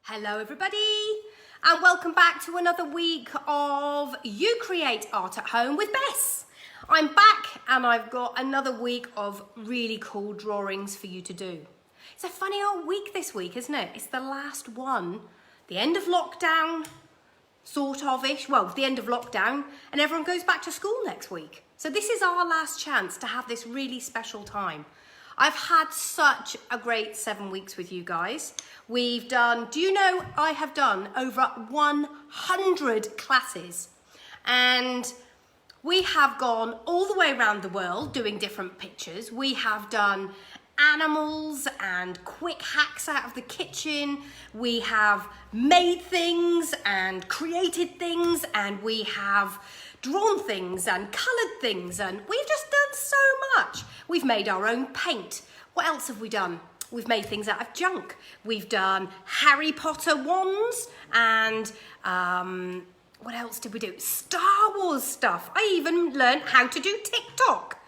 Hello everybody and welcome back to another week of You Create Art at Home with Bess. I'm back and I've got another week of really cool drawings for you to do. It's a funny old week this week, isn't it? It's the last one, the end of lockdown, sort of-ish, well, the end of lockdown, and everyone goes back to school next week. So this is our last chance to have this really special time. I've had such a great 7 weeks with you guys. We've done, do you know, I have done over 100 classes, and we have gone all the way around the world doing different pictures. We have done animals and quick hacks out of the kitchen. We have made things and created things, and we have drawn things and coloured things, and we've just done so much. We've made our own paint. What else have we done? We've made things out of junk. We've done Harry Potter wands and what else did we do? Star Wars stuff. I even learned how to do TikTok.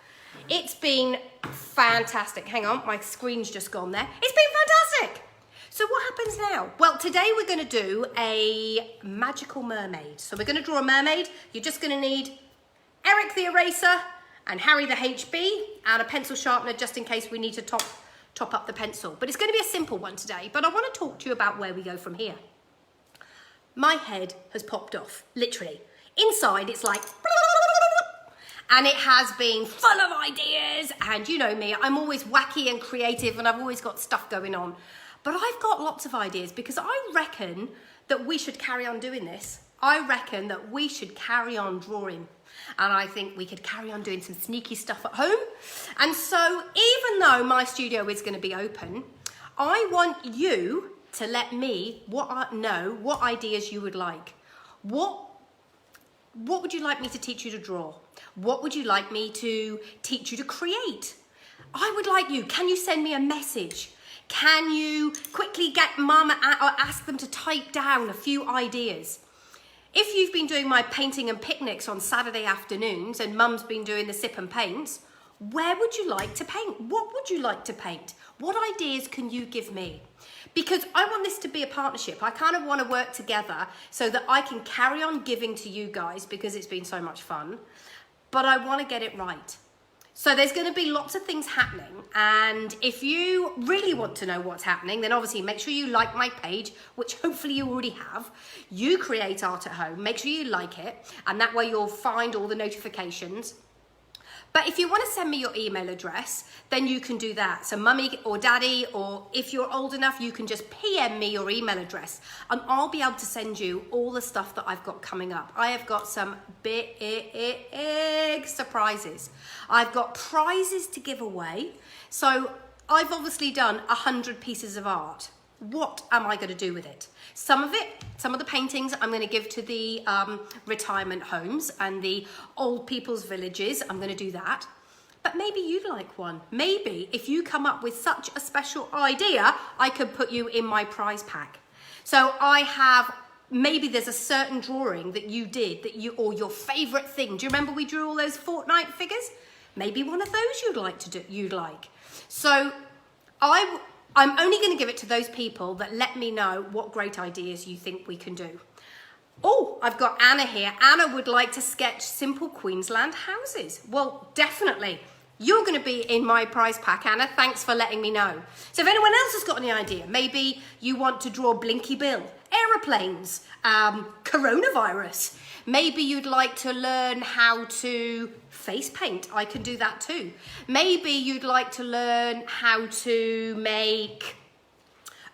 It's been fantastic. Hang on, my screen's just gone there. It's been fantastic. So what happens now? Well, today we're going to do a magical mermaid. So we're going to draw a mermaid. You're just going to need Eric the eraser and Harry the HB and a pencil sharpener just in case we need to top up the pencil. But it's going to be a simple one today. But I want to talk to you about where we go from here. My head has popped off, literally. Inside it's like, and it has been full of ideas. And you know me, I'm always wacky and creative and I've always got stuff going on. But I've got lots of ideas because I reckon that we should carry on doing this. I reckon that we should carry on drawing. And I think we could carry on doing some sneaky stuff at home. And so even though my studio is going to be open, I want you to let me know what ideas you would like. What would you like me to teach you to draw? What would you like me to teach you to create? I would like you. Can you send me a message? Can you quickly get mum or ask them to type down a few ideas? If you've been doing my painting and picnics on Saturday afternoons and mum's been doing the sip and paints, where would you like to paint? What would you like to paint? What ideas can you give me? Because I want this to be a partnership. I kind of want to work together so that I can carry on giving to you guys because it's been so much fun, but I want to get it right. So there's going to be lots of things happening, and if you really want to know what's happening, then obviously make sure you like my page, which hopefully you already have. You Create Art at Home. Make sure you like it, and that way you'll find all the notifications. But if you want to send me your email address, then you can do that. So mummy or daddy, or if you're old enough, you can just PM me your email address and I'll be able to send you all the stuff that I've got coming up. I have got some big surprises. I've got prizes to give away. So I've obviously done 100 pieces of art. What am I going to do with it? Some of the paintings I'm going to give to the retirement homes and the old people's villages. I'm going to do that. But maybe you'd like one. Maybe if you come up with such a special idea, I could put you in my prize pack. So I have, maybe there's a certain drawing that you did or your favorite thing. Do you remember we drew all those Fortnite figures? Maybe one of those you'd like. So I'm only going to give it to those people that let me know what great ideas you think we can do. Oh, I've got Anna here. Anna would like to sketch simple Queensland houses. Well, definitely. You're going to be in my prize pack, Anna. Thanks for letting me know. So if anyone else has got any idea, maybe you want to draw Blinky Bill, aeroplanes, coronavirus. Maybe you'd like to learn how to face paint. I can do that too. Maybe you'd like to learn how to make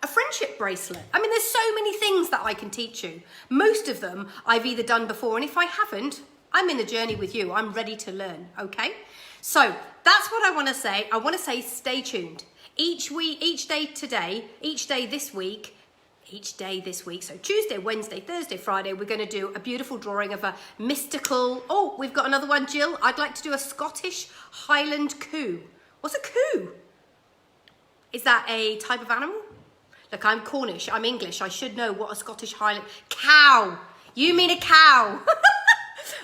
a friendship bracelet. I mean, there's so many things that I can teach you. Most of them I've either done before, and if I haven't, I'm in the journey with you. I'm ready to learn, okay? So that's what I want to say. I want to say stay tuned. Each day this week, so Tuesday, Wednesday, Thursday, Friday, we're going to do a beautiful drawing of a mystical, oh, we've got another one, Jill. I'd like to do a Scottish Highland coo. What's a coo? Is that a type of animal? Look, I'm Cornish, I'm English. I should know what a Scottish Highland, cow. You mean a cow.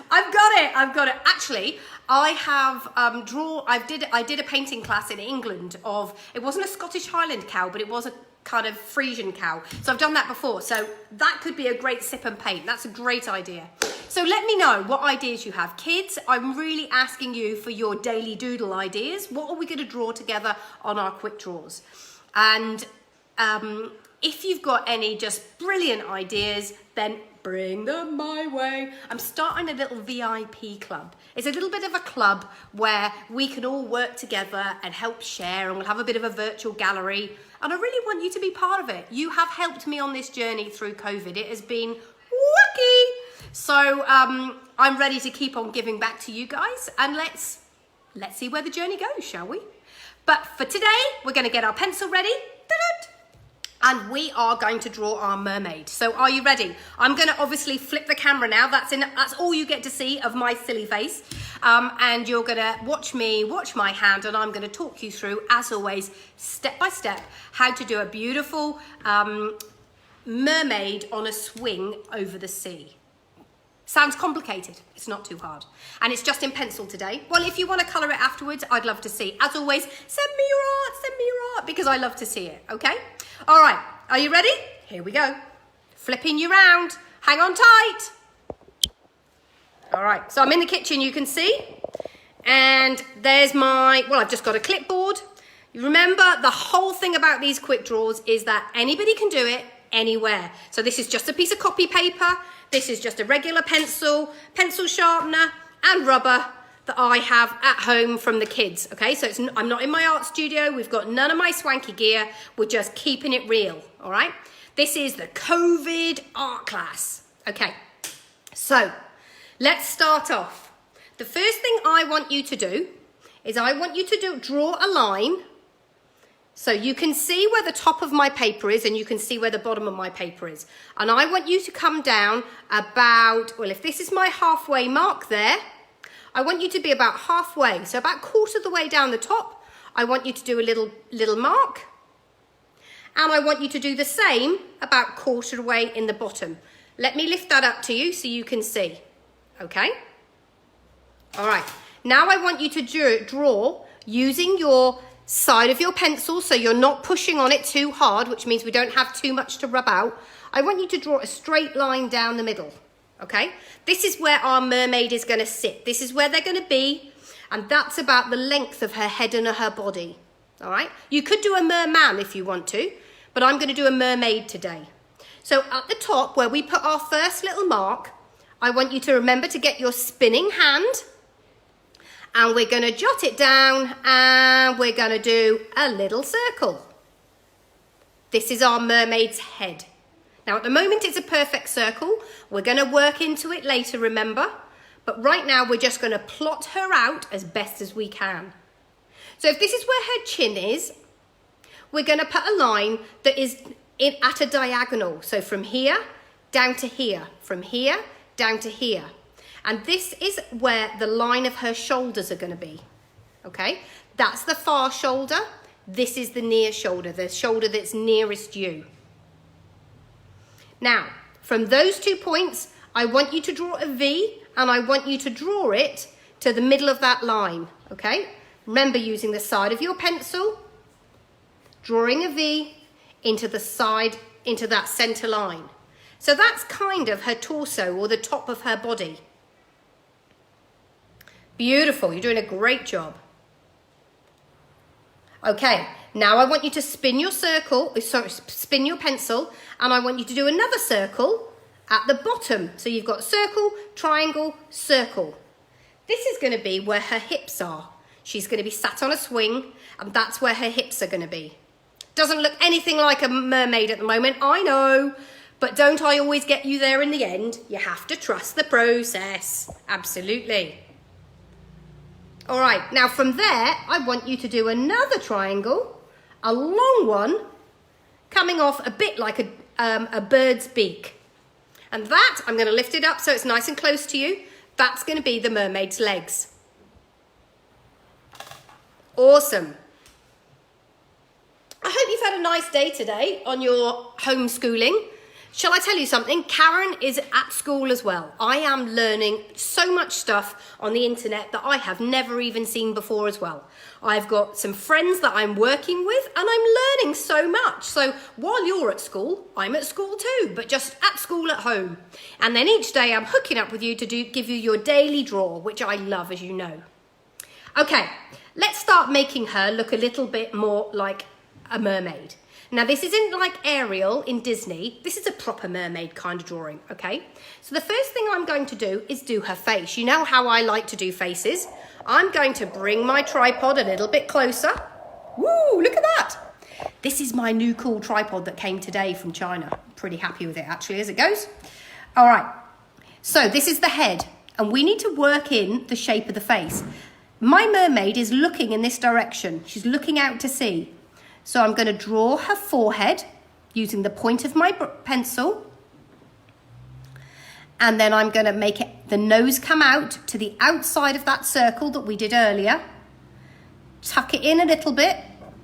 I've got it. Actually, I have I did a painting class in England of, it wasn't a Scottish Highland cow, but it was a kind of Frisian cow. So I've done that before. So that could be a great sip and paint. That's a great idea. So let me know what ideas you have. Kids, I'm really asking you for your daily doodle ideas. What are we going to draw together on our quick draws? And if you've got any just brilliant ideas, then bring them my way. I'm starting a little VIP club. It's a little bit of a club where we can all work together and help share, and we'll have a bit of a virtual gallery. And I really want you to be part of it. You have helped me on this journey through COVID. It has been wacky. So I'm ready to keep on giving back to you guys, and let's see where the journey goes, shall we? But for today, we're going to get our pencil ready. And we are going to draw our mermaid. So are you ready? I'm going to obviously flip the camera now. That's all you get to see of my silly face. And you're going to watch me, watch my hand, and I'm going to talk you through, as always, step by step, how to do a beautiful mermaid on a swing over the sea. Sounds complicated. It's not too hard. And it's just in pencil today. Well, if you want to colour it afterwards, I'd love to see. As always, send me your art, because I love to see it, okay? All right, are you ready? Here we go. Flipping you round. Hang on tight. All right, so I'm in the kitchen, you can see. And there's I've just got a clipboard. You remember, the whole thing about these quick draws is that anybody can do it anywhere. So this is just a piece of copy paper. This is just a regular pencil sharpener and rubber that I have at home from the kids, okay? So I'm not in my art studio. We've got none of my swanky gear. We're just keeping it real, all right? This is the COVID art class. Okay, so let's start off. The first thing I want you to do is I want you to draw a line so you can see where the top of my paper is and you can see where the bottom of my paper is. And I want you to come down about, well, if this is my halfway mark there, I want you to be about halfway. So about quarter of the way down the top, I want you to do a little mark. And I want you to do the same about quarter of the way in the bottom. Let me lift that up to you so you can see. Okay? All right. Now I want you to draw using your side of your pencil, so you're not pushing on it too hard, which means we don't have too much to rub out. I want you to draw a straight line down the middle, okay? This is where our mermaid is going to sit. This is where they're going to be, and that's about the length of her head and her body, all right? You could do a merman if you want to, but I'm going to do a mermaid today. So at the top, where we put our first little mark, I want you to remember to get your spinning hand, and we're going to jot it down, and we're going to do a little circle. This is our mermaid's head. Now, at the moment, it's a perfect circle. We're going to work into it later, remember? But right now, we're just going to plot her out as best as we can. So if this is where her chin is, we're going to put a line that is at a diagonal. So from here down to here, from here down to here. And this is where the line of her shoulders are going to be, okay? That's the far shoulder. This is the near shoulder, the shoulder that's nearest you. Now, from those 2 points, I want you to draw a V, and I want you to draw it to the middle of that line, okay? Remember, using the side of your pencil, drawing a V into the side, into that center line. So that's kind of her torso or the top of her body. Beautiful, you're doing a great job. Okay, now I want you to spin your spin your pencil, and I want you to do another circle at the bottom. So you've got circle, triangle, circle. This is going to be where her hips are. She's going to be sat on a swing, and that's where her hips are going to be. Doesn't look anything like a mermaid at the moment, I know, but don't I always get you there in the end? You have to trust the process, absolutely. All right, now from there, I want you to do another triangle, a long one, coming off a bit like a bird's beak. And that, I'm going to lift it up so it's nice and close to you. That's going to be the mermaid's legs. Awesome. I hope you've had a nice day today on your homeschooling. Shall I tell you something? Karen is at school as well. I am learning so much stuff on the internet that I have never even seen before as well. I've got some friends that I'm working with and I'm learning so much. So while you're at school, I'm at school too, but just at school at home. And then each day I'm hooking up with you to give you your daily draw, which I love, as you know. Okay, let's start making her look a little bit more like a mermaid. Now, this isn't like Ariel in Disney. This is a proper mermaid kind of drawing, okay? So the first thing I'm going to do is do her face. You know how I like to do faces. I'm going to bring my tripod a little bit closer. Woo, look at that. This is my new cool tripod that came today from China. I'm pretty happy with it, actually, as it goes. All right, so this is the head, and we need to work in the shape of the face. My mermaid is looking in this direction. She's looking out to sea. So I'm going to draw her forehead using the point of my pencil. And then I'm going to make the nose come out to the outside of that circle that we did earlier. Tuck it in a little bit.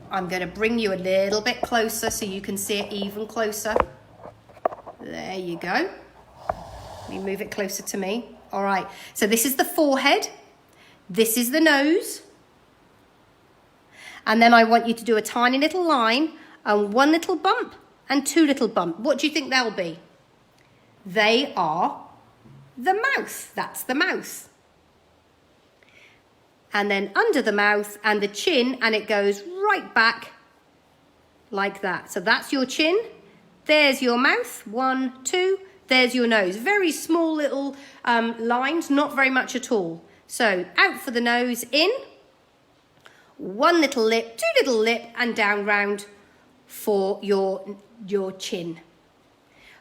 I'm going to bring you a little bit closer so you can see it even closer. There you go. Let me move it closer to me. All right, so this is the forehead. This is the nose. And then I want you to do a tiny little line and one little bump and two little bumps. What do you think they'll be? They are the mouth. That's the mouth. And then under the mouth and the chin, and it goes right back like that. So that's your chin. There's your mouth. 1, 2. There's your nose. Very small little lines, not very much at all. So out for the nose, in. One little lip, two little lip, and down round for your chin.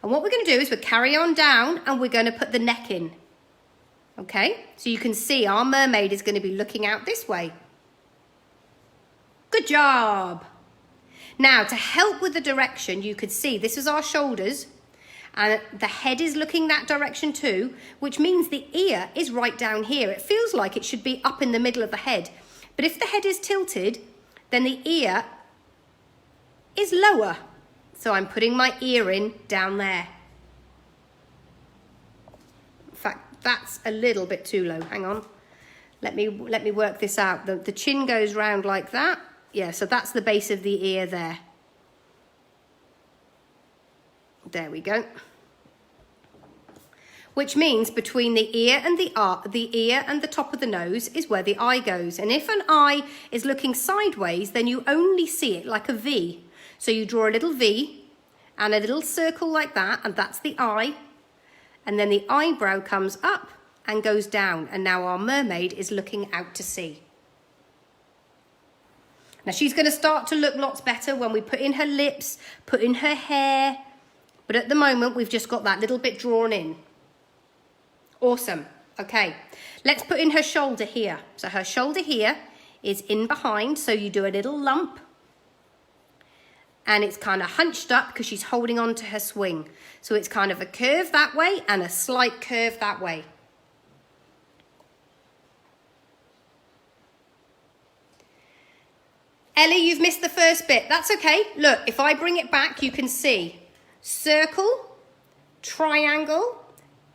And what we're going to do is we'll carry on down and we're going to put the neck in. Okay, so you can see our mermaid is going to be looking out this way. Good job. Now, to help with the direction, you could see this is our shoulders and the head is looking that direction too, which means the ear is right down here. It feels like it should be up in the middle of the head. But if the head is tilted, then the ear is lower. So I'm putting my ear in down there. In fact, that's a little bit too low. Hang on. Let me work this out. The chin goes round like that. Yeah, so that's the base of the ear there. There we go. Which means between the ear and the ear and the top of the nose is where the eye goes. And if an eye is looking sideways, then you only see it like a V. So you draw a little V and a little circle like that, and that's the eye. And then the eyebrow comes up and goes down. And now our mermaid is looking out to sea. Now she's going to start to look lots better when we put in her lips, put in her hair. But at the moment, we've just got that little bit drawn in. Awesome. Okay, let's put in her shoulder here. So her shoulder here is in behind, so you do a little lump. And it's kind of hunched up because she's holding on to her swing. So it's kind of a curve that way and a slight curve that way. Ellie, you've missed the first bit. That's okay. Look, if I bring it back, you can see circle, triangle,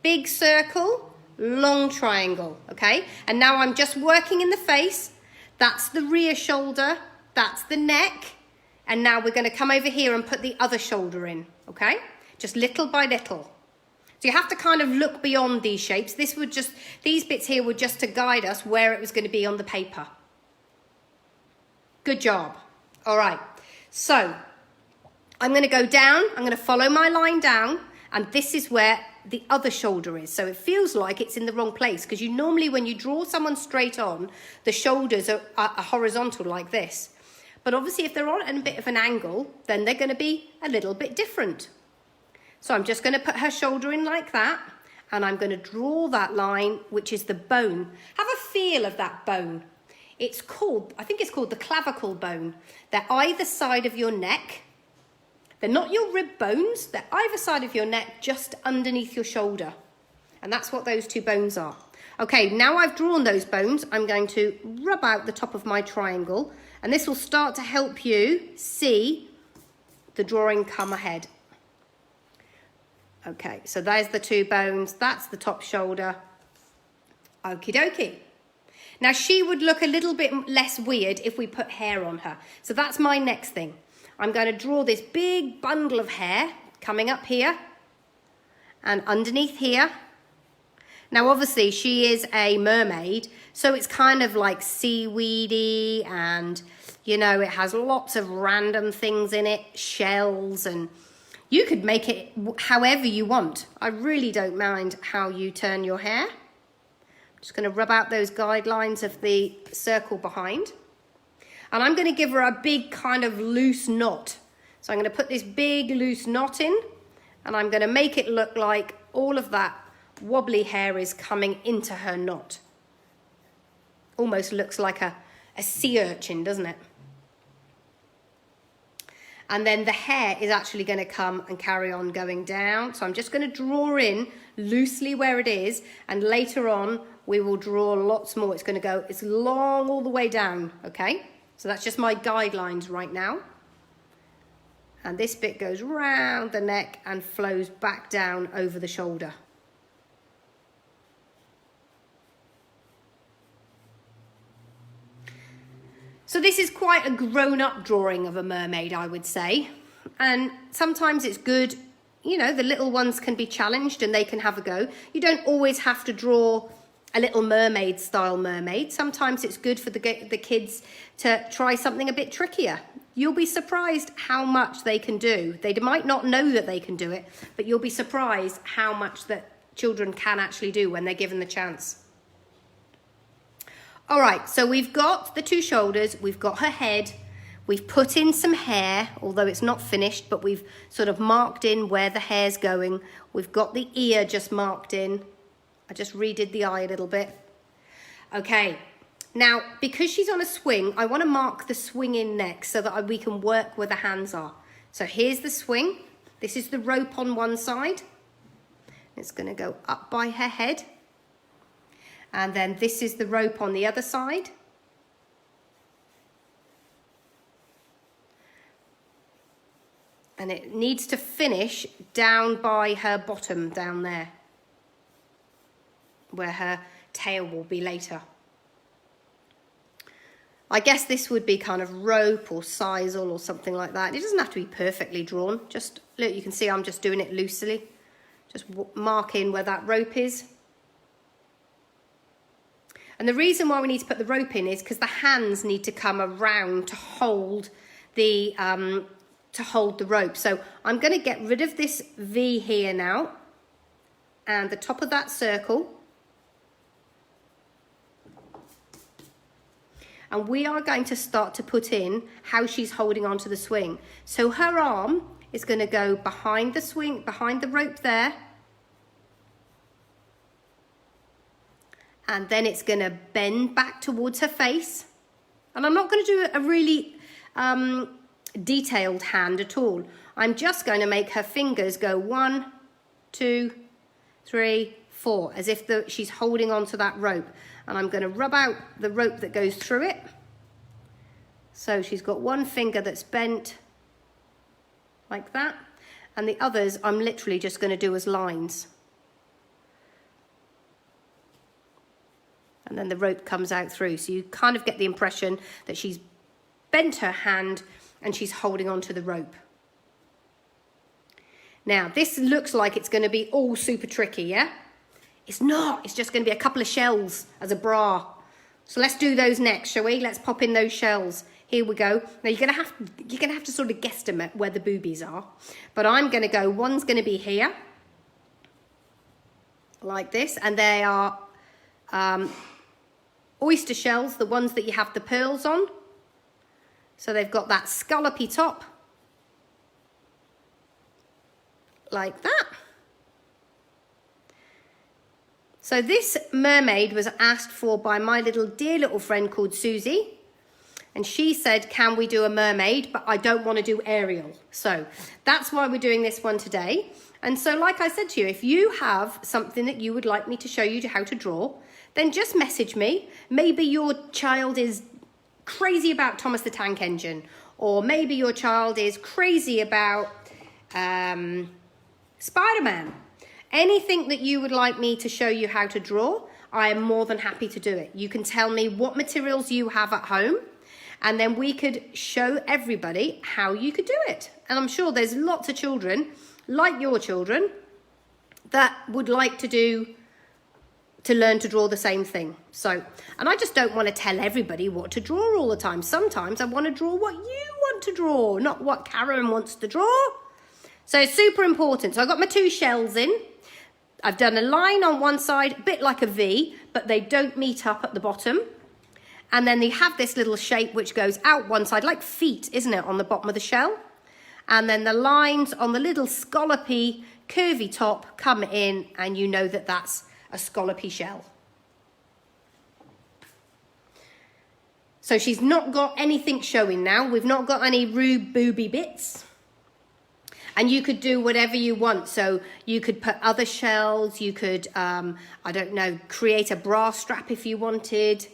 big circle, long triangle, okay? And now I'm just working in the face. That's the rear shoulder, that's the neck. And now we're gonna come over here and put the other shoulder in, okay? Just little by little. So you have to kind of look beyond these shapes. These bits here were just to guide us where it was gonna be on the paper. Good job. All right, so I'm gonna go down, I'm gonna follow my line down, and this is where the other shoulder is. So it feels like it's in the wrong place because you normally, when you draw someone straight on, the shoulders are horizontal like this. But obviously if they're on at a bit of an angle, then they're gonna be a little bit different. So I'm just gonna put her shoulder in like that, and I'm gonna draw that line, which is the bone. Have a feel of that bone. It's called, I think it's called the clavicle bone. They're either side of your neck. They're not your rib bones, they're either side of your neck, just underneath your shoulder. And that's what those two bones are. Okay, now I've drawn those bones, I'm going to rub out the top of my triangle, and this will start to help you see the drawing come ahead. Okay, so there's the 2 bones. That's the top shoulder. Okie dokie. Now, she would look a little bit less weird if we put hair on her. So that's my next thing. I'm going to draw this big bundle of hair coming up here and underneath here. Now, obviously, she is a mermaid, so it's kind of like seaweedy and, you know, it has lots of random things in it, shells, and you could make it however you want. I really don't mind how you turn your hair. I'm just going to rub out those guidelines of the circle behind. And I'm going to give her a big kind of loose knot. So I'm going to put this big loose knot in, and I'm going to make it look like all of that wobbly hair is coming into her knot. Almost looks like a sea urchin, doesn't it? And then the hair is actually going to come and carry on going down. So I'm just going to draw in loosely where it is, and later on we will draw lots more. It's going to go, it's long all the way down, okay? So that's just my guidelines right now. And this bit goes round the neck and flows back down over the shoulder. So this is quite a grown-up drawing of a mermaid, I would say. And sometimes it's good, you know, the little ones can be challenged and they can have a go. You don't always have to draw a Little Mermaid style mermaid. Sometimes it's good for the kids to try something a bit trickier. You'll be surprised how much they can do. They might not know that they can do it, but you'll be surprised how much that children can actually do when they're given the chance. All right, so we've got the 2 shoulders, we've got her head, we've put in some hair, although it's not finished, but we've sort of marked in where the hair's going. We've got the ear just marked in. I just redid the eye a little bit. Okay, now because she's on a swing, I want to mark the swing in next so that we can work where the hands are. So here's the swing. This is the rope on one side. It's going to go up by her head. And then this is the rope on the other side. And it needs to finish down by her bottom down there, where her tail will be later. I guess this would be kind of rope or sisal or something like that. It doesn't have to be perfectly drawn. Just look, you can see I'm just doing it loosely. Just mark in where that rope is. And the reason why we need to put the rope in is because the hands need to come around to hold the rope. So I'm going to get rid of this V here now and the top of that circle. And we are going to start to put in how she's holding onto the swing. So her arm is going to go behind the swing, behind the rope there. And then it's going to bend back towards her face. And I'm not going to do a really detailed hand at all. I'm just going to make her fingers go 1, 2, 3, 4, as if she's holding onto that rope. And I'm going to rub out the rope that goes through it. So she's got one finger that's bent like that. And the others I'm literally just going to do as lines. And then the rope comes out through. So you kind of get the impression that she's bent her hand and she's holding onto the rope. Now, this looks like it's going to be all super tricky, yeah? It's not. It's just going to be a couple of shells as a bra. So let's do those next, shall we? Let's pop in those shells. Here we go. Now, you're going to have to sort of guesstimate where the boobies are. But I'm going to go, one's going to be here. Like this. And they are oyster shells, the ones that you have the pearls on. So they've got that scallopy top. Like that. So this mermaid was asked for by my dear little friend called Susie. And she said, can we do a mermaid? But I don't want to do Ariel. So that's why we're doing this one today. And so like I said to you, if you have something that you would like me to show you how to draw, then just message me. Maybe your child is crazy about Thomas the Tank Engine. Or maybe your child is crazy about Spider-Man. Anything that you would like me to show you how to draw, I am more than happy to do it. You can tell me what materials you have at home, and then we could show everybody how you could do it. And I'm sure there's lots of children, like your children, that would like to learn to draw the same thing. So, and I just don't want to tell everybody what to draw all the time. Sometimes I want to draw what you want to draw, not what Karen wants to draw. So it's super important. So I've got my 2 shells in. I've done a line on one side, a bit like a V, but they don't meet up at the bottom. And then they have this little shape which goes out one side, like feet, isn't it, on the bottom of the shell? And then the lines on the little scallopy, curvy top come in, and you know that that's a scallopy shell. So she's not got anything showing now. We've not got any rude booby bits. And you could do whatever you want. So you could put other shells. You could, I don't know, create a bra strap if you wanted.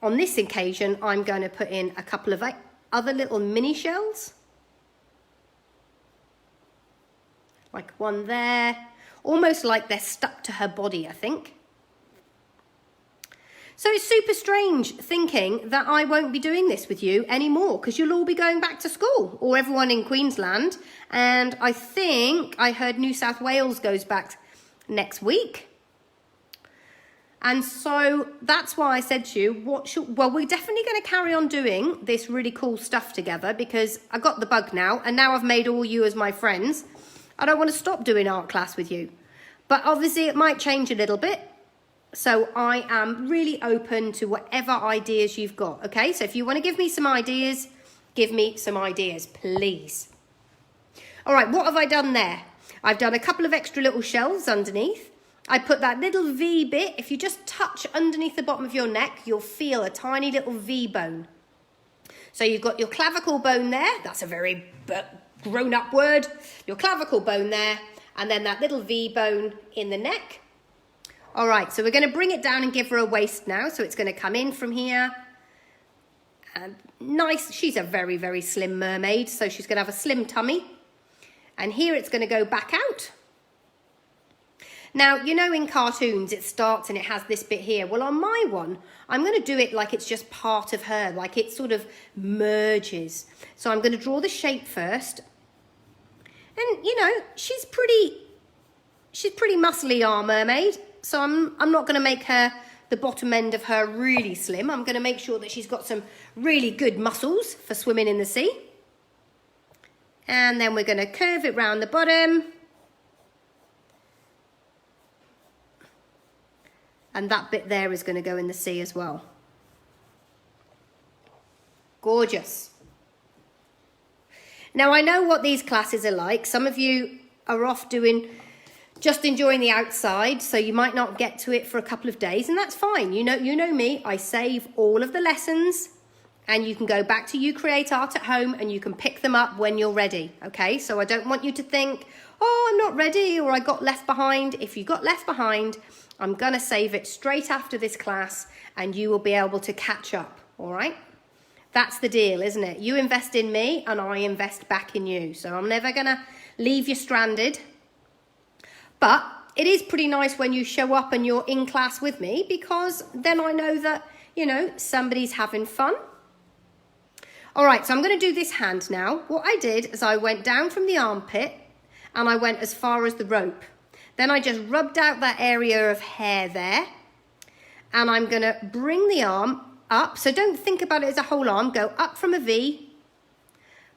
On this occasion, I'm going to put in a couple of other little mini shells. Like one there. Almost like they're stuck to her body, I think. So it's super strange thinking that I won't be doing this with you anymore because you'll all be going back to school, or everyone in Queensland. And I think I heard New South Wales goes back next week. And so that's why I said to you, well, we're definitely going to carry on doing this really cool stuff together because I got the bug now, and now I've made all you as my friends. I don't want to stop doing art class with you. But obviously it might change a little bit. So I am really open to whatever ideas you've got, okay? So if you want to give me some ideas, give me some ideas, please. All right, what have I done there? I've done a couple of extra little shells underneath. I put that little V bit. If you just touch underneath the bottom of your neck, you'll feel a tiny little V bone. So you've got your clavicle bone there. That's a very grown-up word. Your clavicle bone there. And then that little V bone in the neck. All right, so we're going to bring it down and give her a waist now. So it's going to come in from here. And nice. She's a very, very slim mermaid. So she's going to have a slim tummy. And here it's going to go back out. Now, you know in cartoons it starts and it has this bit here. Well, on my one, I'm going to do it like it's just part of her. Like it sort of merges. So I'm going to draw the shape first. And, you know, she's pretty muscly, our mermaid. So I'm not going to make her, the bottom end of her, really slim. I'm going to make sure that she's got some really good muscles for swimming in the sea. And then we're going to curve it round the bottom. And that bit there is going to go in the sea as well. Gorgeous. Now, I know what these classes are like. Some of you are off just enjoying the outside, so you might not get to it for a couple of days, and that's fine. You know me, I save all of the lessons, and you can go back to You Create Art at Home, and you can pick them up when you're ready, okay? So I don't want you to think, oh, I'm not ready, or I got left behind. If you got left behind, I'm going to save it straight after this class, and you will be able to catch up, all right? That's the deal, isn't it? You invest in me, and I invest back in you. So I'm never going to leave you stranded. But it is pretty nice when you show up and you're in class with me, because then I know that, you know, somebody's having fun. All right, so I'm going to do this hand now. What I did is I went down from the armpit and I went as far as the rope. Then I just rubbed out that area of hair there. And I'm going to bring the arm up. So don't think about it as a whole arm. Go up from a V,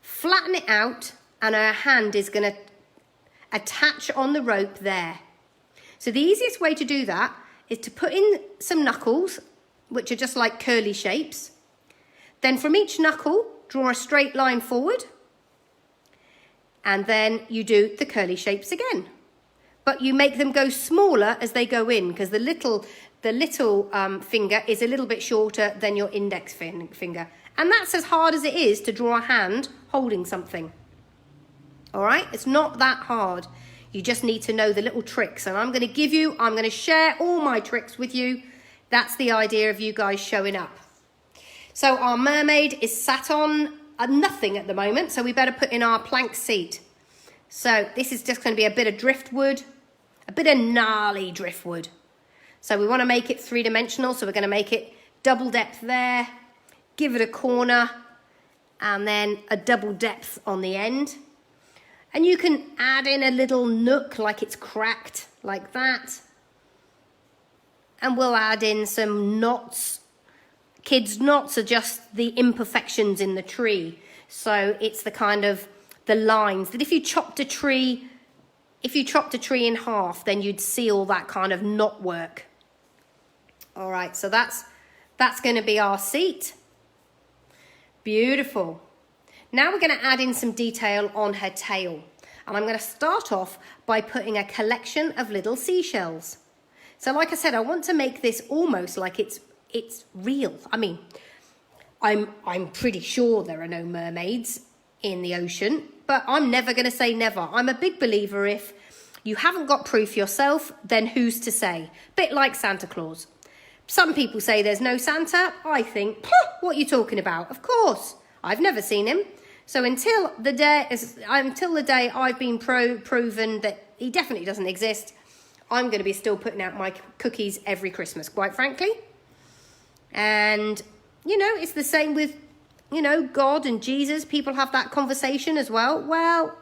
flatten it out, and her hand is going to attach on the rope there. So the easiest way to do that is to put in some knuckles, which are just like curly shapes. Then from each knuckle, draw a straight line forward. And then you do the curly shapes again. But you make them go smaller as they go in, because the little finger is a little bit shorter than your index finger. And that's as hard as it is to draw a hand holding something. All right, it's not that hard. You just need to know the little tricks. And I'm going to share all my tricks with you. That's the idea of you guys showing up. So our mermaid is sat on nothing at the moment. So we better put in our plank seat. So this is just going to be a bit of driftwood, a bit of gnarly driftwood. So we want to make it three-dimensional, so we're going to make it double depth there, give it a corner, and then a double depth on the end. And you can add in a little nook like it's cracked, like that. And we'll add in some knots. Kids' knots are just the imperfections in the tree. So it's the kind of the lines that if you chopped a tree in half, then you'd see all that kind of knot work. All right, so that's going to be our seat. Beautiful. Now we're going to add in some detail on her tail. And I'm going to start off by putting a collection of little seashells. So like I said, I want to make this almost like it's real. I mean, I'm pretty sure there are no mermaids in the ocean, but I'm never going to say never. I'm a big believer if you haven't got proof yourself, then who's to say? Bit like Santa Claus. Some people say there's no Santa. I think, what are you talking about? Of course, I've never seen him. So until the day I've been proven that he definitely doesn't exist, I'm going to be still putting out my cookies every Christmas, quite frankly. And, you know, it's the same with, you know, God and Jesus. People have that conversation as well. Well,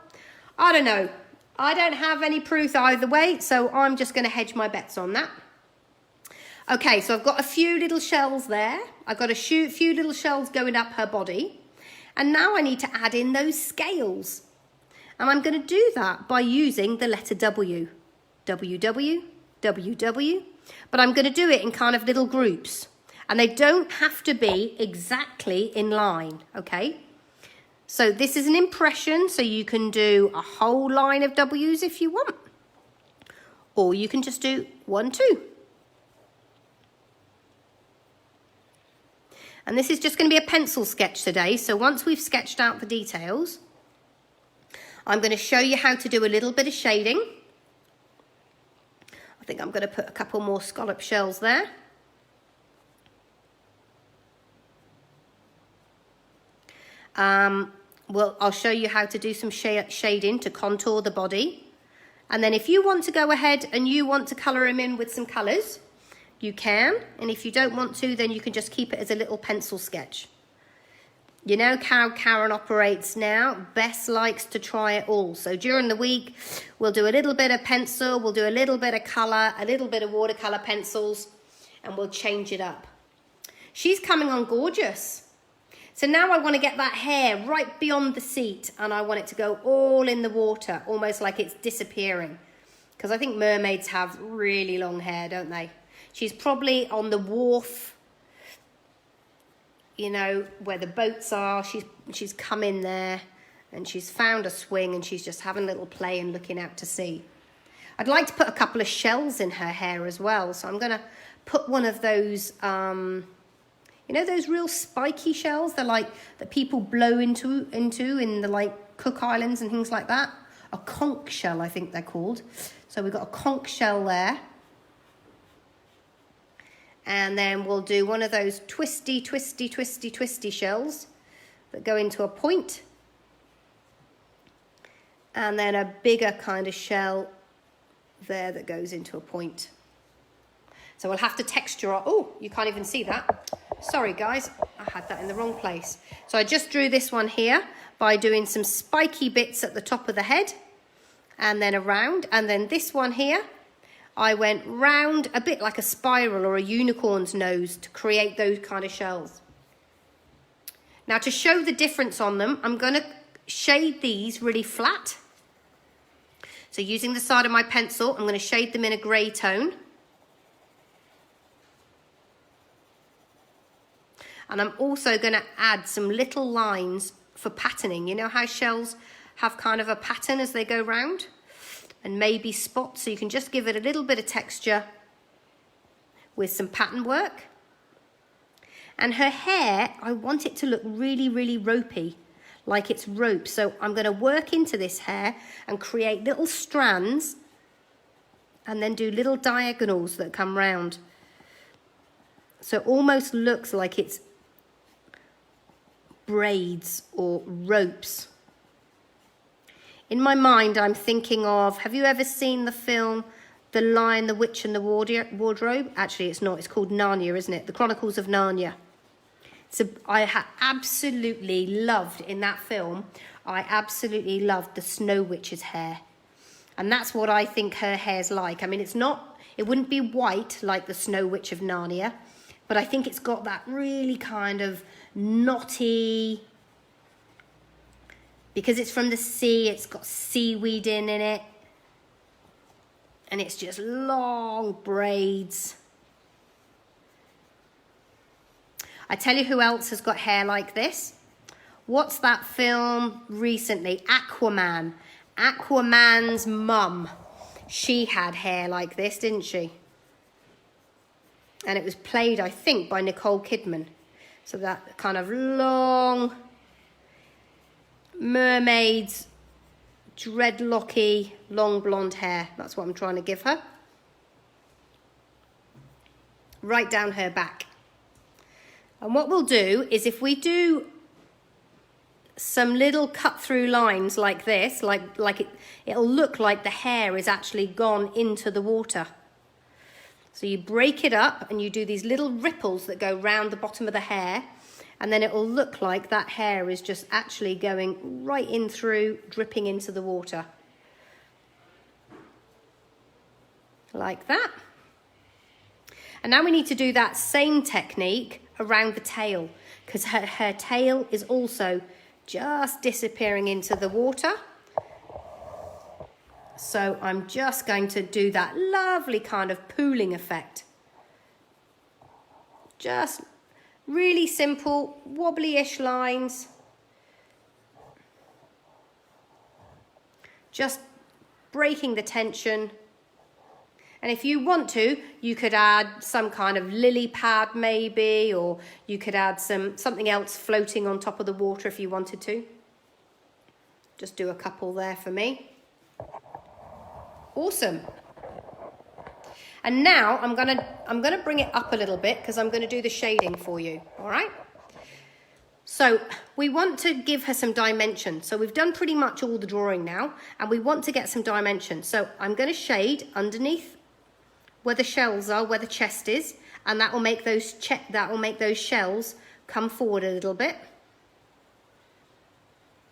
I don't know. I don't have any proof either way, so I'm just going to hedge my bets on that. Okay, so I've got a few little shells there. I've got a few little shells going up her body. And now I need to add in those scales. And I'm going to do that by using the letter W. W, W, W, W. But I'm going to do it in kind of little groups. And they don't have to be exactly in line, okay? So this is an impression, so you can do a whole line of W's if you want. Or you can just do 1, 2. And this is just going to be a pencil sketch today. So once we've sketched out the details, I'm going to show you how to do a little bit of shading. I think I'm going to put a couple more scallop shells there. Well, I'll show you how to do some shading to contour the body. And then if you want to go ahead and you want to colour him in with some colours, you can. And if you don't want to, then you can just keep it as a little pencil sketch. You know how Karen operates now. Bess likes to try it all. So during the week, we'll do a little bit of pencil, we'll do a little bit of colour, a little bit of watercolour pencils, and we'll change it up. She's coming on gorgeous. So now I want to get that hair right beyond the seat, and I want it to go all in the water, almost like it's disappearing. Because I think mermaids have really long hair, don't they? She's probably on the wharf, you know, where the boats are. She's come in there and she's found a swing and she's just having a little play and looking out to sea. I'd like to put a couple of shells in her hair as well. So I'm going to put one of those, you know, those real spiky shells. They're like that people blow into in the like Cook Islands and things like that. A conch shell, I think they're called. So we've got a conch shell there. And then we'll do one of those twisty, twisty, twisty, twisty shells that go into a point. And then a bigger kind of shell there that goes into a point. So we'll have to texture. Oh, you can't even see that. Sorry, guys. I had that in the wrong place. So I just drew this one here by doing some spiky bits at the top of the head and then around. And then this one here, I went round a bit like a spiral or a unicorn's nose to create those kind of shells. Now to show the difference on them, I'm going to shade these really flat. So using the side of my pencil, I'm going to shade them in a grey tone. And I'm also going to add some little lines for patterning. You know how shells have kind of a pattern as they go round? And maybe spots, so you can just give it a little bit of texture with some pattern work. And her hair, I want it to look really, really ropey, like it's rope. So I'm going to work into this hair and create little strands and then do little diagonals that come round. So it almost looks like it's braids or ropes. In my mind, I'm thinking of, have you ever seen the film The Lion, the Witch and the Wardrobe? Actually, it's not. It's called Narnia, isn't it? The Chronicles of Narnia. So I absolutely loved in that film, I absolutely loved the Snow Witch's hair. And that's what I think her hair's like. I mean, it wouldn't be white like the Snow Witch of Narnia, but I think it's got that really kind of knotty, because it's from the sea, it's got seaweed in it. And it's just long braids. I tell you who else has got hair like this. What's that film recently? Aquaman. Aquaman's mum. She had hair like this, didn't she? And it was played, I think, by Nicole Kidman. So that kind of long mermaid's dreadlocky, long blonde hair. That's what I'm trying to give her. Right down her back. And what we'll do is if we do some little cut through lines like this, it'll look like the hair is actually gone into the water. So you break it up and you do these little ripples that go round the bottom of the hair, and then it'll look like that hair is just actually going right in through, dripping into the water. Like that. And now we need to do that same technique around the tail, because her tail is also just disappearing into the water. So I'm just going to do that lovely kind of pooling effect. Just really simple, wobbly-ish lines. Just breaking the tension. And if you want to, you could add some kind of lily pad maybe, or you could add something else floating on top of the water if you wanted to. Just do a couple there for me. Awesome. And now I'm gonna bring it up a little bit because I'm gonna do the shading for you, all right? So we want to give her some dimension. So we've done pretty much all the drawing now, and we want to get some dimension. So I'm gonna shade underneath where the shells are, where the chest is, and that will make those shells come forward a little bit.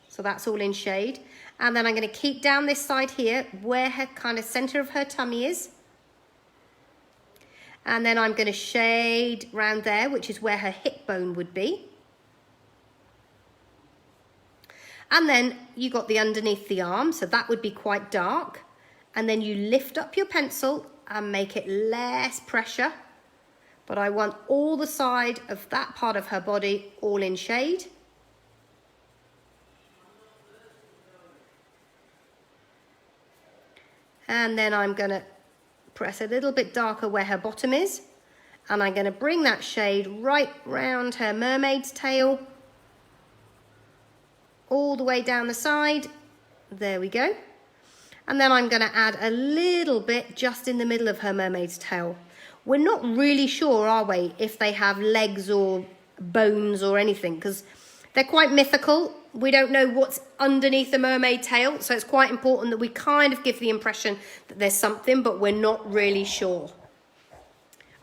So that's all in shade. And then I'm going to keep down this side here where her kind of center of her tummy is. And then I'm going to shade round there, which is where her hip bone would be. And then you got the underneath the arm, so that would be quite dark. And then you lift up your pencil and make it less pressure. But I want all the side of that part of her body all in shade. And then I'm going to press a little bit darker where her bottom is. And I'm going to bring that shade right round her mermaid's tail. All the way down the side. There we go. And then I'm going to add a little bit just in the middle of her mermaid's tail. We're not really sure, are we, if they have legs or bones or anything, because they're quite mythical. We don't know what's underneath the mermaid tail, so it's quite important that we kind of give the impression that there's something, but we're not really sure.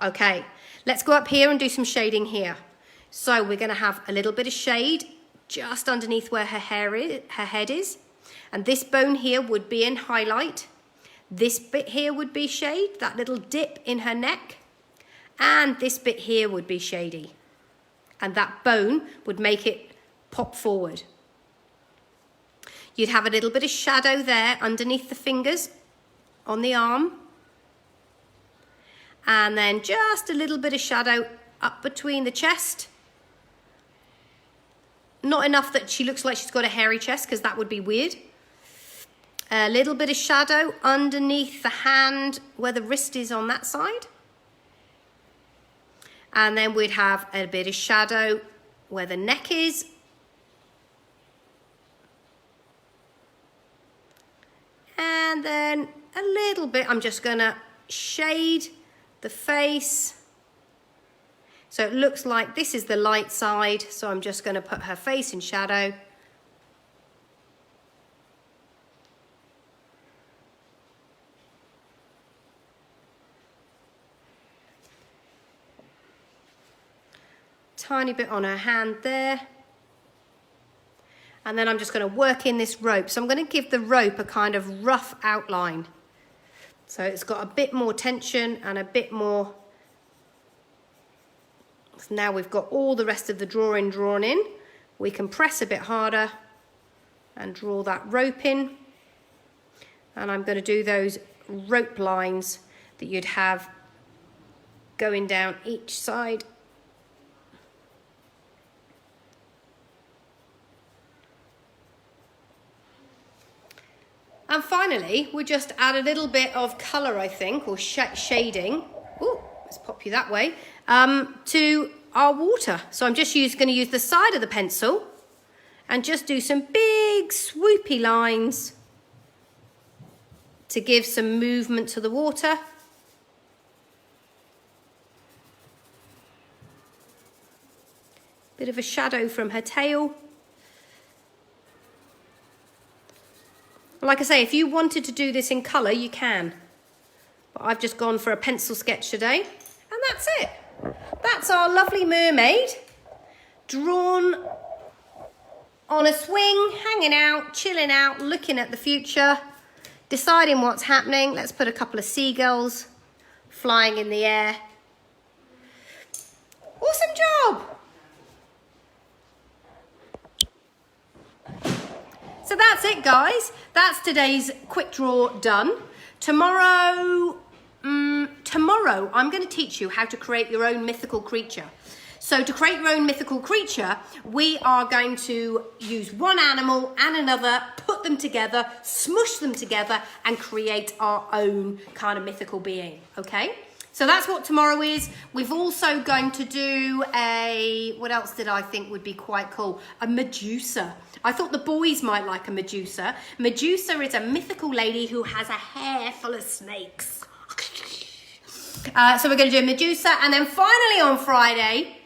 Okay, let's go up here and do some shading here. So we're going to have a little bit of shade just underneath where her head is. And this bone here would be in highlight. This bit here would be shade, that little dip in her neck. And this bit here would be shady. And that bone would make it pop forward. You'd have a little bit of shadow there underneath the fingers on the arm. And then just a little bit of shadow up between the chest. Not enough that she looks like she's got a hairy chest, because that would be weird. A little bit of shadow underneath the hand where the wrist is on that side. And then we'd have a bit of shadow where the neck is. And then a little bit, I'm just going to shade the face. So it looks like this is the light side. So I'm just going to put her face in shadow. tiny bit on her hand there. And then I'm just going to work in this rope. So I'm going to give the rope a kind of rough outline. So it's got a bit more tension and a bit more. So now we've got all the rest of the drawing drawn in. We can press a bit harder and draw that rope in. And I'm going to do those rope lines that you'd have going down each side. And finally, we just add a little bit of colour, I think, or shading. Ooh, let's pop you that way. To our water. So I'm just going to use the side of the pencil and just do some big swoopy lines to give some movement to the water. Bit of a shadow from her tail. Like I say, if you wanted to do this in colour, you can. But I've just gone for a pencil sketch today. And that's it. That's our lovely mermaid, drawn on a swing, hanging out, chilling out, looking at the future, deciding what's happening. Let's put a couple of seagulls flying in the air. Awesome job. So that's it, guys. That's today's quick draw done. Tomorrow I'm going to teach you how to create your own mythical creature. So to create your own mythical creature, we are going to use one animal and another, put them together, smush them together, and create our own kind of mythical being, okay? So that's what tomorrow is. We've also going to do what else did I think would be quite cool? A Medusa. I thought the boys might like a Medusa. Medusa is a mythical lady who has a hair full of snakes. So we're going to do a Medusa, and then finally on Friday,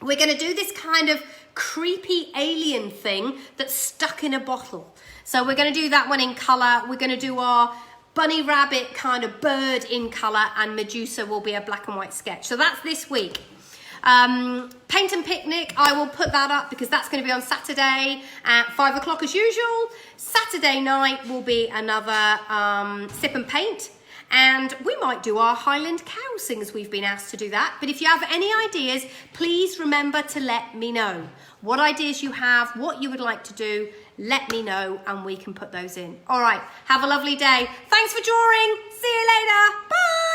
we're going to do this kind of creepy alien thing that's stuck in a bottle. So we're going to do that one in colour. We're going to do our bunny rabbit kind of bird in colour, and Medusa will be a black and white sketch. So that's this week. Paint and Picnic, I will put that up because that's going to be on Saturday at 5 o'clock as usual. Saturday night will be another Sip and Paint. And we might do our Highland Cow Sings. We've been asked to do that. But if you have any ideas, please remember to let me know. What ideas you have, what you would like to do, let me know and we can put those in. All right, have a lovely day. Thanks for drawing. See you later. Bye.